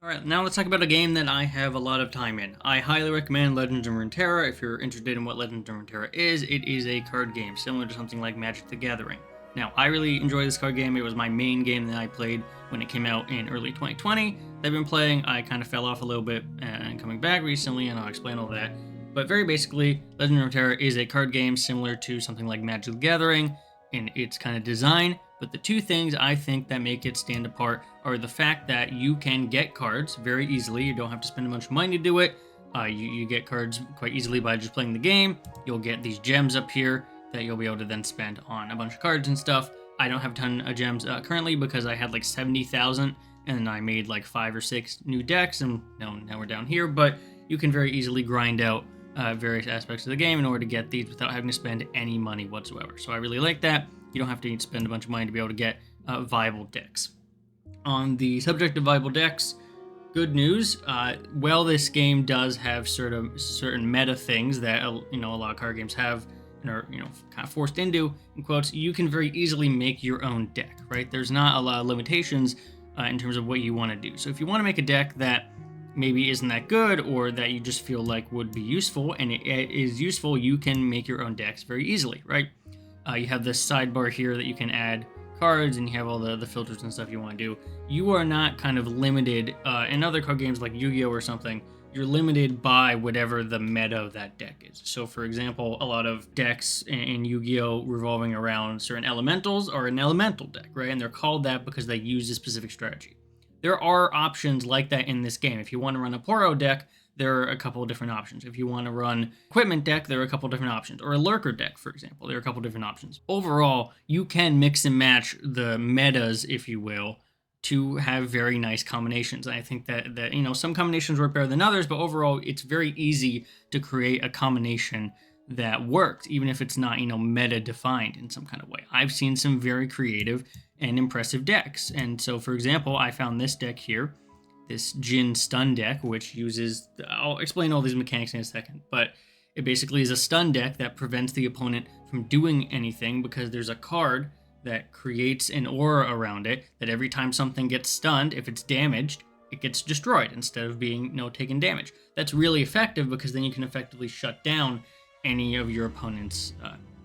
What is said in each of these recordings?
Alright, now let's talk about a game that I have a lot of time in. I highly recommend Legends of Runeterra. If you're interested in what Legends of Runeterra is, it is a card game, similar to something like Magic the Gathering. Now, I really enjoy this card game. It was my main game that I played when it came out in early 2020. I've been playing, I kind of fell off a little bit and coming back recently, and I'll explain all that. But very basically, Legends of Runeterra is a card game similar to something like Magic the Gathering in its kind of design, but the two things I think that make it stand apart are the fact that you can get cards very easily. You don't have to spend a bunch of money to do it. You get cards quite easily by just playing the game. You'll get these gems up here that you'll be able to then spend on a bunch of cards and stuff. I don't have a ton of gems currently because I had like 70,000 and I made like 5 or 6 new decks, and now we're down here, but you can very easily grind out various aspects of the game in order to get these without having to spend any money whatsoever. So I really like that. You don't have to spend a bunch of money to be able to get viable decks. On the subject of viable decks, good news. While this game does have certain meta things that a lot of card games have and are kind of forced into, in quotes, you can very easily make your own deck. Right? There's not a lot of limitations in terms of what you want to do. So if you want to make a deck that maybe isn't that good or that you just feel like would be useful, and it is useful, you can make your own decks very easily, right? You have this sidebar here that you can add cards, and you have all the filters and stuff you want to do. You are not kind of limited in other card games like Yu-Gi-Oh or something. You're limited by whatever the meta of that deck is. So for example, a lot of decks in Yu-Gi-Oh revolving around certain elementals are an elemental deck, right? And they're called that because they use a specific strategy. There are options like that in this game. If you want to run a Poro deck, there are a couple of different options. If you want to run equipment deck, there are a couple of different options. Or a lurker deck, for example, there are a couple of different options. Overall, you can mix and match the metas, if you will, to have very nice combinations. And I think that some combinations work better than others, but overall, it's very easy to create a combination that works, even if it's not, meta defined in some kind of way. I've seen some very creative and impressive decks. And so, for example, I found this deck here, this Jin stun deck, which uses, I'll explain all these mechanics in a second, but it basically is a stun deck that prevents the opponent from doing anything because there's a card that creates an aura around it that every time something gets stunned, if it's damaged, it gets destroyed instead of being taking damage. That's really effective because then you can effectively shut down any of your opponent's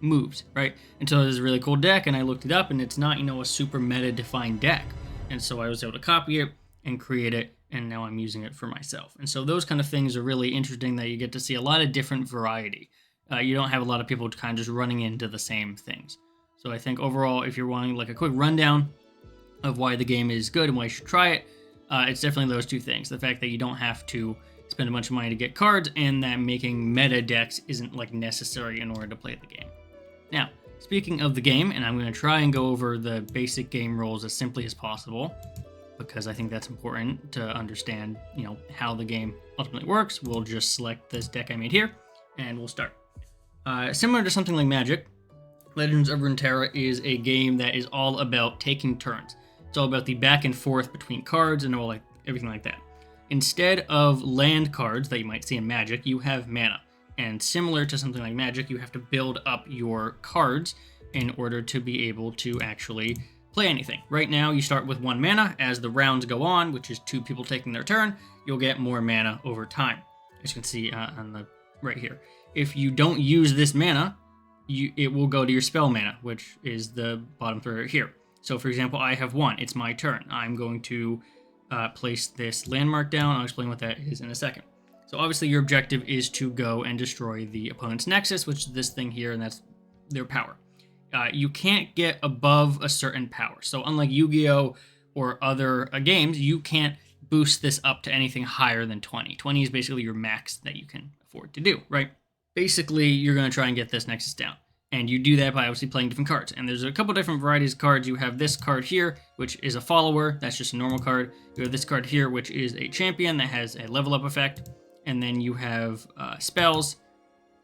moves, right? And so this is a really cool deck, and I looked it up, and it's not a super meta defined deck, and so I was able to copy it and create it, and now I'm using it for myself. And so those kind of things are really interesting, that you get to see a lot of different variety. You don't have a lot of people kind of just running into the same things. So I think overall, if you're wanting like a quick rundown of why the game is good and why you should try it, it's definitely those two things. The fact that you don't have to spend a bunch of money to get cards, and that making meta decks isn't like necessary in order to play the game. Now, speaking of the game, and I'm going to try and go over the basic game rules as simply as possible, because I think that's important to understand, how the game ultimately works. We'll just select this deck I made here, and we'll start. Similar to something like Magic, Legends of Runeterra is a game that is all about taking turns. It's all about the back and forth between cards and everything like that. Instead of land cards that you might see in Magic, you have mana. And similar to something like Magic, you have to build up your cards in order to be able to actually play anything. Right now, you start with 1 mana. As the rounds go on, which is 2 people taking their turn, you'll get more mana over time, as you can see on the right here. If you don't use this mana, it will go to your spell mana, which is the bottom 3 right here. So, for example, I have 1. It's my turn. I'm going to place this landmark down. I'll explain what that is in a second. So, obviously, your objective is to go and destroy the opponent's nexus, which is this thing here, and that's their power. You can't get above a certain power. So unlike Yu-Gi-Oh! Or other games, you can't boost this up to anything higher than 20. 20 is basically your max that you can afford to do, right? Basically, you're going to try and get this Nexus down. And you do that by obviously playing different cards. And there's a couple different varieties of cards. You have this card here, which is a follower. That's just a normal card. You have this card here, which is a champion that has a level up effect. And then you have spells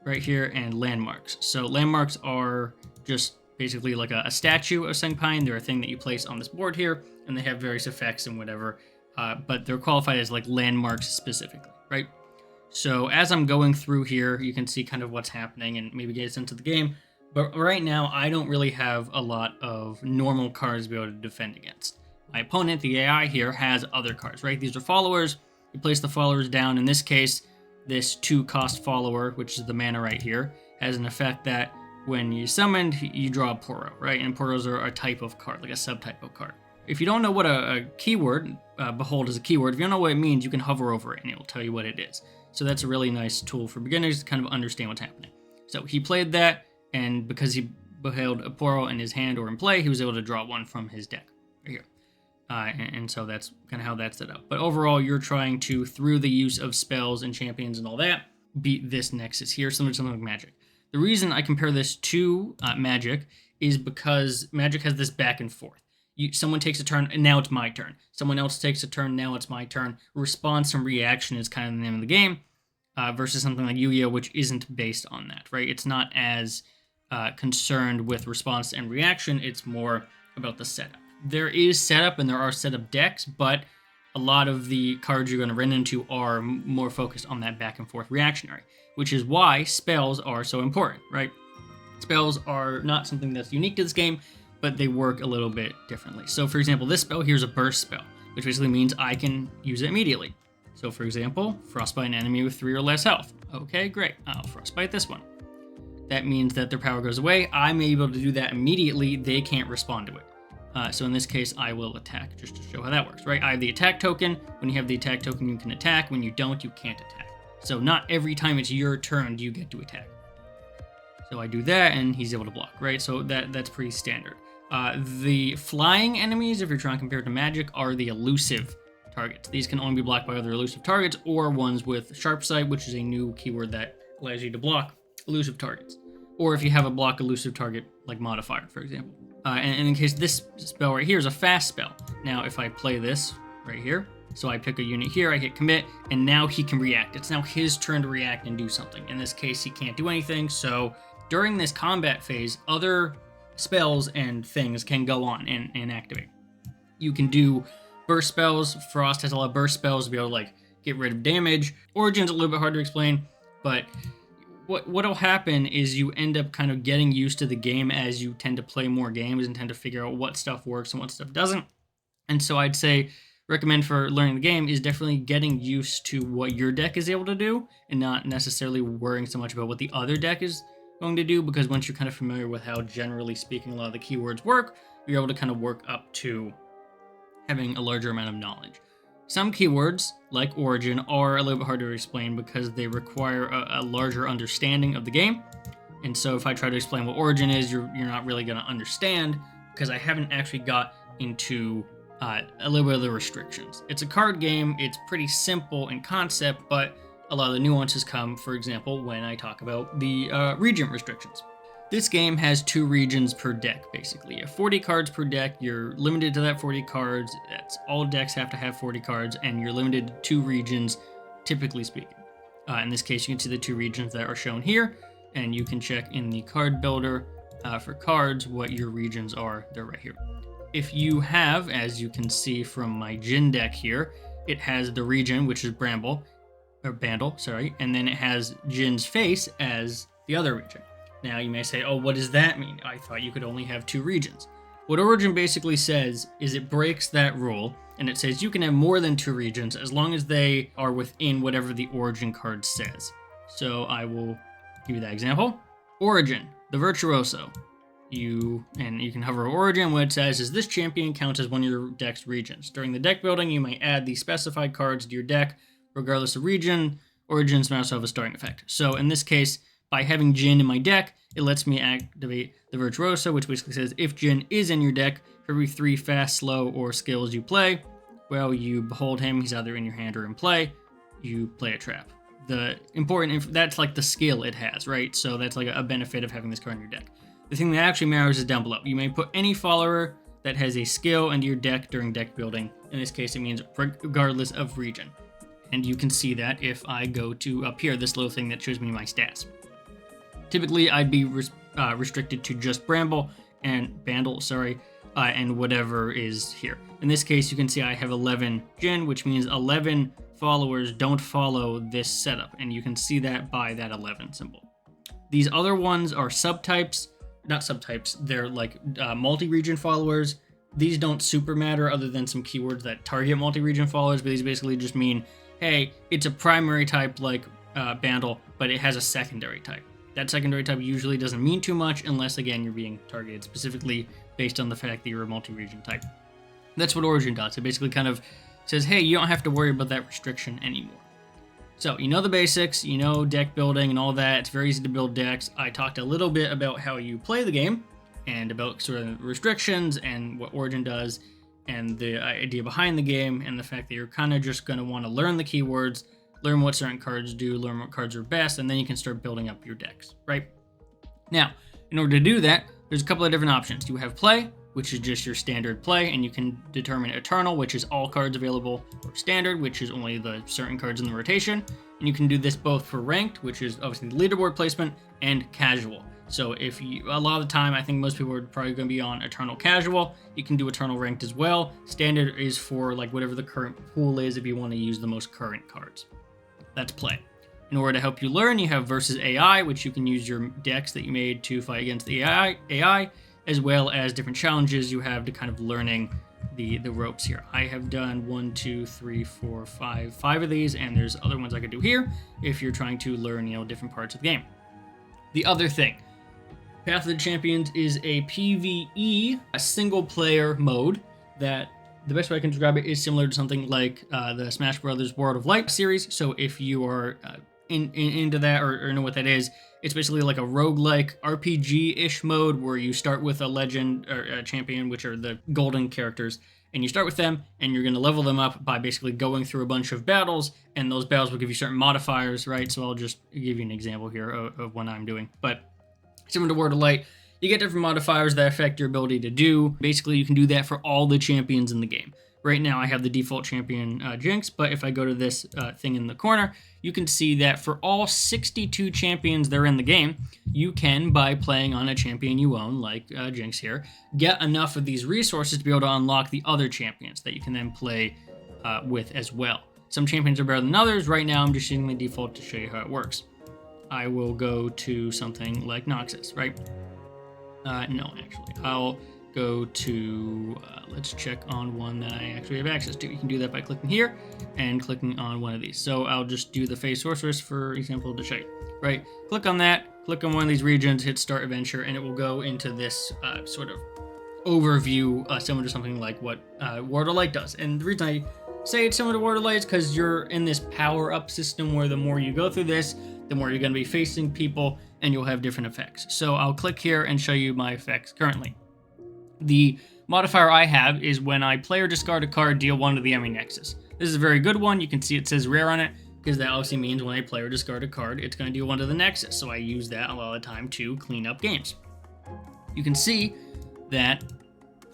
right here and landmarks. So landmarks are just basically like a statue of Senpine. They're a thing that you place on this board here, and they have various effects and whatever, but they're qualified as like landmarks specifically, right? So as I'm going through here, you can see kind of what's happening and maybe get us into the game. But right now, I don't really have a lot of normal cards to be able to defend against. My opponent, the AI here, has other cards, right? These are followers. You place the followers down. In this case, this 2-cost follower, which is the mana right here, has an effect that when you summoned, you draw a Poro, right? And Poros are a type of card, like a subtype of card. If you don't know what a keyword, Behold is a keyword, if you don't know what it means, you can hover over it and it will tell you what it is. So that's a really nice tool for beginners to kind of understand what's happening. So he played that, and because he beheld a Poro in his hand or in play, he was able to draw one from his deck right here. And so that's kind of how that's set up. But overall, you're trying to, through the use of spells and champions and all that, beat this Nexus here, similar to something like Magic. The reason I compare this to Magic is because Magic has this back and forth. Someone takes a turn, and now it's my turn. Someone else takes a turn, now it's my turn. Response and reaction is kind of the name of the game, versus something like Yu-Gi-Oh!, which isn't based on that, right? It's not as concerned with response and reaction. It's more about the setup. There is setup and there are setup decks, but a lot of the cards you're going to run into are more focused on that back and forth reactionary, which is why spells are so important, right? Spells are not something that's unique to this game, but they work a little bit differently. So for example, this spell here is a burst spell, which basically means I can use it immediately. So for example, frostbite an enemy with 3 or less health. Okay, great. I'll frostbite this one. That means that their power goes away. I'm able to do that immediately. They can't respond to it. So in this case, I will attack, just to show how that works, right? I have the attack token. When you have the attack token, you can attack. When you don't, you can't attack. So not every time it's your turn do you get to attack. So I do that, and he's able to block, right? So that's pretty standard. The flying enemies, if you're trying to compare it to Magic, are the elusive targets. These can only be blocked by other elusive targets or ones with sharp sight, which is a new keyword that allows you to block elusive targets. Or if you have a block elusive target, like modifier, for example. And in case this spell right here is a fast spell. Now, if I play this right here, so I pick a unit here, I hit commit, and now he can react. It's now his turn to react and do something. In this case, he can't do anything, so during this combat phase, other spells and things can go on and activate. You can do burst spells. Frost has a lot of burst spells to be able to like get rid of damage. Origin's a little bit hard to explain, but what'll happen is you end up kind of getting used to the game as you tend to play more games and tend to figure out what stuff works and what stuff doesn't. And so I'd say recommend for learning the game is definitely getting used to what your deck is able to do and not necessarily worrying so much about what the other deck is going to do, because once you're kind of familiar with how, generally speaking, a lot of the keywords work, you're able to kind of work up to having a larger amount of knowledge. Some keywords, like Origin, are a little bit harder to explain because they require a larger understanding of the game. And so if I try to explain what Origin is, you're not really going to understand, because I haven't actually got into a little bit of the restrictions. It's a card game. It's pretty simple in concept, but a lot of the nuances come, for example, when I talk about the region restrictions. This game has 2 regions per deck, basically. You have 40 cards per deck. You're limited to that 40 cards. That's all decks have to have 40 cards, and you're limited to 2 regions, typically speaking. In this case, you can see the 2 regions that are shown here, and you can check in the card builder for cards what your regions are. They're right here. If you have, as you can see from my Jin deck here, it has the region, which is Bandle, and then it has Jin's face as the other region. Now you may say, oh, what does that mean? I thought you could only have 2 regions. What Origin basically says is it breaks that rule, and it says you can have more than 2 regions as long as they are within whatever the Origin card says. So I will give you that example. Origin, the Virtuoso. You can hover over Origin. What it says is this champion counts as one of your deck's regions. During the deck building, you may add the specified cards to your deck, regardless of region. Origins may also have a starting effect. So in this case, by having Jin in my deck, it lets me activate the Virtuoso, which basically says if Jin is in your deck, for every 3 fast, slow, or skills you play, well, you behold him, he's either in your hand or in play, you play a trap. The important, that's like the skill it has, right? So that's like a benefit of having this card in your deck. The thing that actually matters is down below. You may put any follower that has a skill into your deck during deck building. In this case, it means regardless of region. And you can see that if I go to up here, this little thing that shows me my stats. Typically, I'd be restricted to just Bandle, and whatever is here. In this case, you can see I have 11 Jin, which means 11 followers don't follow this setup, and you can see that by that 11 symbol. These other ones are subtypes, not subtypes, they're like multi-region followers, These don't super matter other than some keywords that target multi-region followers, but these basically just mean, hey, it's a primary type like Bandle, but it has a secondary type. That secondary type usually doesn't mean too much unless, again, you're being targeted specifically based on the fact that you're a multi-region type. That's what Origin does. It basically kind of says, hey, you don't have to worry about that restriction anymore. So you know the basics, you know deck building and all that. It's very easy to build decks. I talked a little bit about how you play the game and about sort of restrictions and what Origin does and the idea behind the game and the fact that you're kind of just going to want to learn the keywords, learn what certain cards do, learn what cards are best, and then you can start building up your decks, right? Now, in order to do that, there's a couple of different options. You have play, which is just your standard play, and you can determine eternal, which is all cards available, or standard, which is only the certain cards in the rotation. And you can do this both for ranked, which is obviously leaderboard placement, and casual. So if you, a lot of the time, I think most people are probably going to be on eternal casual. You can do eternal ranked as well. Standard is for like whatever the current pool is if you want to use the most current cards. That's play. In order to help you learn, you have versus AI, which you can use your decks that you made to fight against the AI, as well as different challenges you have to kind of learning the ropes here. I have done 1, 2, 3, 4, 5 of these, and there's other ones I could do here if you're trying to learn, different parts of the game. The other thing, Path of the Champions is a PvE, a single player mode that the best way I can describe it is similar to something like the Smash Brothers World of Light series. So if you are into that or know what that is, it's basically like a roguelike RPG-ish mode where you start with a legend or a champion, which are the golden characters, and you start with them, and you're going to level them up by basically going through a bunch of battles, and those battles will give you certain modifiers, right? So I'll just give you an example here of what I'm doing. But similar to World of Light, you get different modifiers that affect your ability to do. Basically, you can do that for all the champions in the game. Right now, I have the default champion Jinx, but if I go to this thing in the corner, you can see that for all 62 champions that are in the game, you can, by playing on a champion you own, like Jinx here, get enough of these resources to be able to unlock the other champions that you can then play with as well. Some champions are better than others. Right now, I'm just using the default to show you how it works. I will go to something like Noxus, right? No, actually. I'll go to, let's check on one that I actually have access to. You can do that by clicking here and clicking on one of these. So I'll just do the Phase Sorceress, for example, to show you, right? Click on that, click on one of these regions, hit Start Adventure, and it will go into this sort of overview similar to something like what World of Light does. And the reason I say it's similar to World of Light is because you're in this power-up system where the more you go through this, the more you're going to be facing people, and you'll have different effects. So I'll click here and show you my effects currently. The modifier I have is when I play or discard a card, deal 1 to the enemy nexus. This is a very good one. You can see it says rare on it, because that obviously means when I play or discard a card, it's going to deal 1 to the nexus. So I use that a lot of the time to clean up games. You can see that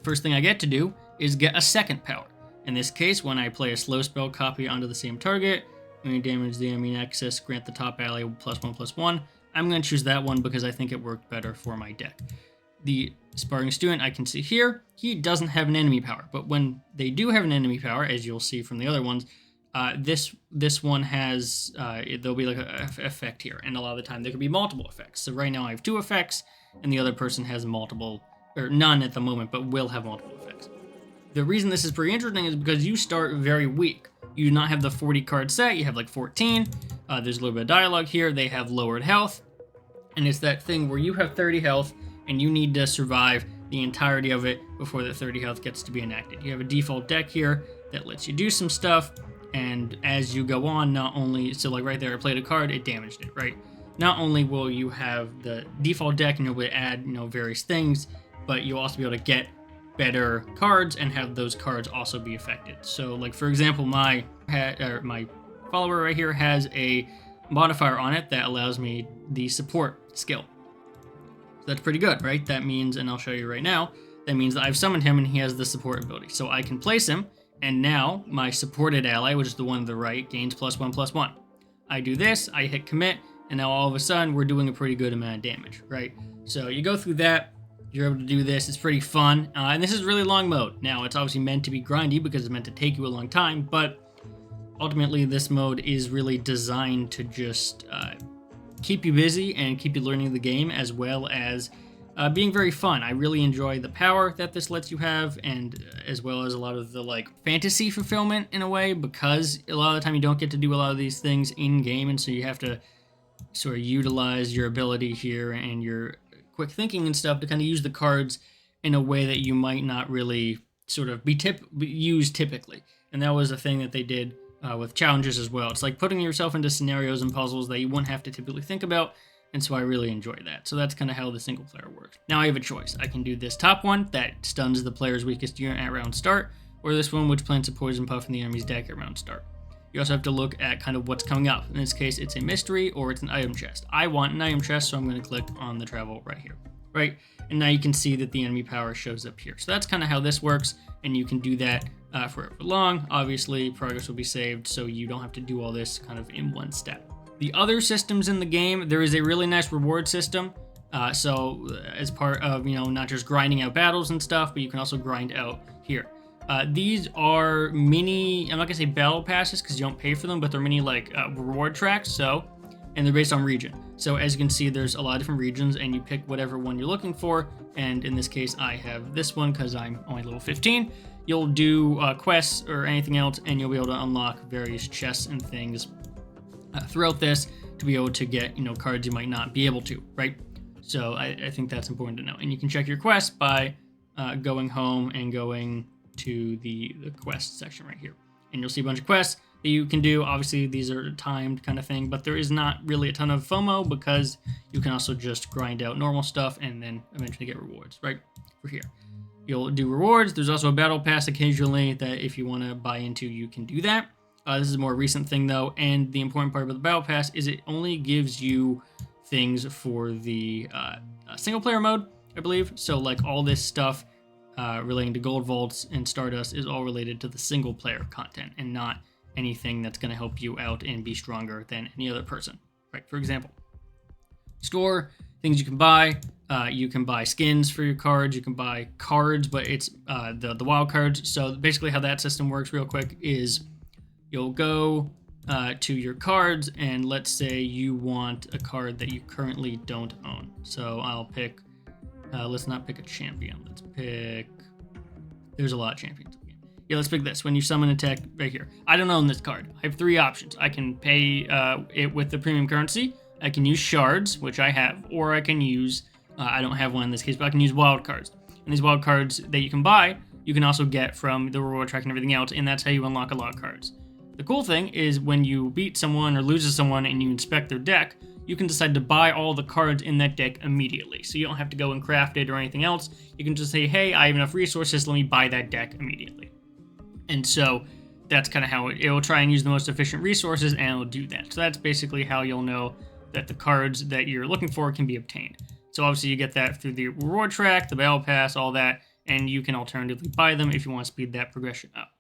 first thing I get to do is get a second power. In this case, when I play a slow spell copy onto the same target, when you damage the enemy nexus, grant the top ally +1/+1. I'm going to choose that one because I think it worked better for my deck. The Sparring Student, I can see here, he doesn't have an enemy power, but when they do have an enemy power, as you'll see from the other ones, this one has, there'll be like an effect here, and a lot of the time there could be multiple effects. So right now I have 2 effects, and the other person has multiple, or none at the moment, but will have multiple effects. The reason this is pretty interesting is because you start very weak. You do not have the 40 card set, you have like 14. There's a little bit of dialogue here, they have lowered health, and it's that thing where you have 30 health, and you need to survive the entirety of it before the 30 health gets to be enacted. You have a default deck here that lets you do some stuff, and as you go on, not only, so like right there, I played a card, it damaged it, right? Not only will you have the default deck and you'll be able to add, various things, but you'll also be able to get better cards and have those cards also be affected. So like, for example, my follower right here has a modifier on it that allows me the support skill. That's pretty good, right? That means, and I'll show you right now, that means that I've summoned him and he has the support ability. So I can place him, and now my supported ally, which is the one on the right, gains +1/+1. I do this, I hit commit, and now all of a sudden we're doing a pretty good amount of damage, right? So you go through that, you're able to do this, it's pretty fun, and this is really long mode. Now, it's obviously meant to be grindy because it's meant to take you a long time, but ultimately this mode is really designed to just keep you busy and keep you learning the game, as well as being very fun. I really enjoy the power that this lets you have, and as well as a lot of the like fantasy fulfillment in a way, because a lot of the time you don't get to do a lot of these things in game, and so you have to sort of utilize your ability here and your quick thinking and stuff to kind of use the cards in a way that you might not really sort of be used typically. And that was a thing that they did with challenges as well. It's like putting yourself into scenarios and puzzles that you wouldn't have to typically think about, and so I really enjoy that. So that's kind of how the single player works. Now I have a choice. I can do this top one that stuns the player's weakest unit at round start, or this one which plants a poison puff in the enemy's deck at round start. You also have to look at kind of what's coming up. In this case, it's a mystery or it's an item chest. I want an item chest, so I'm going to click on the travel right here, right? And now you can see that the enemy power shows up here. So that's kind of how this works, and you can do that forever long. Obviously, progress will be saved, so you don't have to do all this kind of in one step. The other systems in the game, there is a really nice reward system. So as part of, not just grinding out battles and stuff, but you can also grind out here. These are mini, I'm not gonna say battle passes because you don't pay for them, but they're mini like reward tracks. And they're based on region. So as you can see, there's a lot of different regions, and you pick whatever one you're looking for. And in this case, I have this one because I'm only level 15. You'll do quests or anything else, and you'll be able to unlock various chests and things throughout this to be able to get, cards you might not be able to, right? So I think that's important to know. And you can check your quests by going home and going to the quest section right here. And you'll see a bunch of quests that you can do. Obviously, these are timed kind of thing, but there is not really a ton of FOMO because you can also just grind out normal stuff and then eventually get rewards, right? For here. You'll do rewards. There's also a battle pass occasionally that if you want to buy into, you can do that. This is a more recent thing though, and the important part about the battle pass is it only gives you things for the single player mode, I believe. So like all this stuff relating to gold vaults and Stardust is all related to the single player content and not anything that's going to help you out and be stronger than any other person, right? For example, store, things you can buy. You can buy skins for your cards. You can buy cards, but it's the wild cards. So basically how that system works real quick is you'll go to your cards, and let's say you want a card that you currently don't own. So I'll pick, let's not pick a champion. Let's pick, there's a lot of champions. Yeah, let's pick this. When you summon a tech right here. I don't own this card. I have 3 options. I can pay it with the premium currency. I can use shards, which I have, or I can use, I don't have one in this case, but I can use wild cards. And these wild cards that you can buy, you can also get from the reward track and everything else, and that's how you unlock a lot of cards. The cool thing is when you beat someone or loses someone and you inspect their deck, you can decide to buy all the cards in that deck immediately. So you don't have to go and craft it or anything else. You can just say, hey, I have enough resources, let me buy that deck immediately. And so that's kind of how it will try and use the most efficient resources, and it'll do that. So that's basically how you'll know that the cards that you're looking for can be obtained. So obviously you get that through the reward track, the battle pass, all that, and you can alternatively buy them if you want to speed that progression up.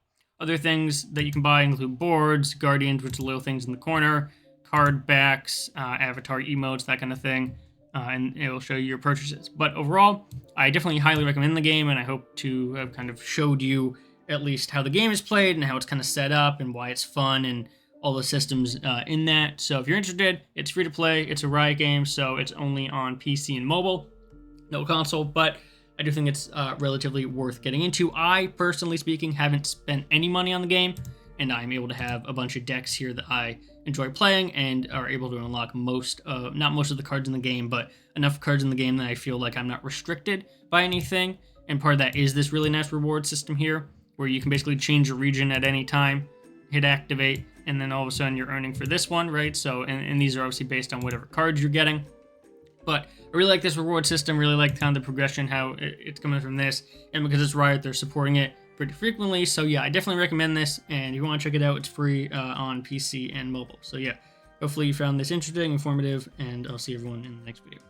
Other things that you can buy include boards, guardians, which are little things in the corner, card backs, avatar emotes, that kind of thing, and it will show you your purchases. But overall, I definitely highly recommend the game, and I hope to have kind of showed you at least how the game is played and how it's kind of set up and why it's fun and all the systems in that. So if you're interested, it's free to play. It's a Riot game, so it's only on PC and mobile, no console, but I do think it's relatively worth getting into. I, personally speaking, haven't spent any money on the game, and I'm able to have a bunch of decks here that I enjoy playing and are able to unlock not most of the cards in the game, but enough cards in the game that I feel like I'm not restricted by anything. And part of that is this really nice reward system here, where you can basically change your region at any time, hit activate, and then all of a sudden you're earning for this one, right? So, and these are obviously based on whatever cards you're getting. But I really like this reward system, really like kind of the progression, how it's coming from this. And because it's Riot, they're supporting it pretty frequently. So yeah, I definitely recommend this. And if you want to check it out, it's free on PC and mobile. So yeah, hopefully you found this interesting, informative, and I'll see everyone in the next video.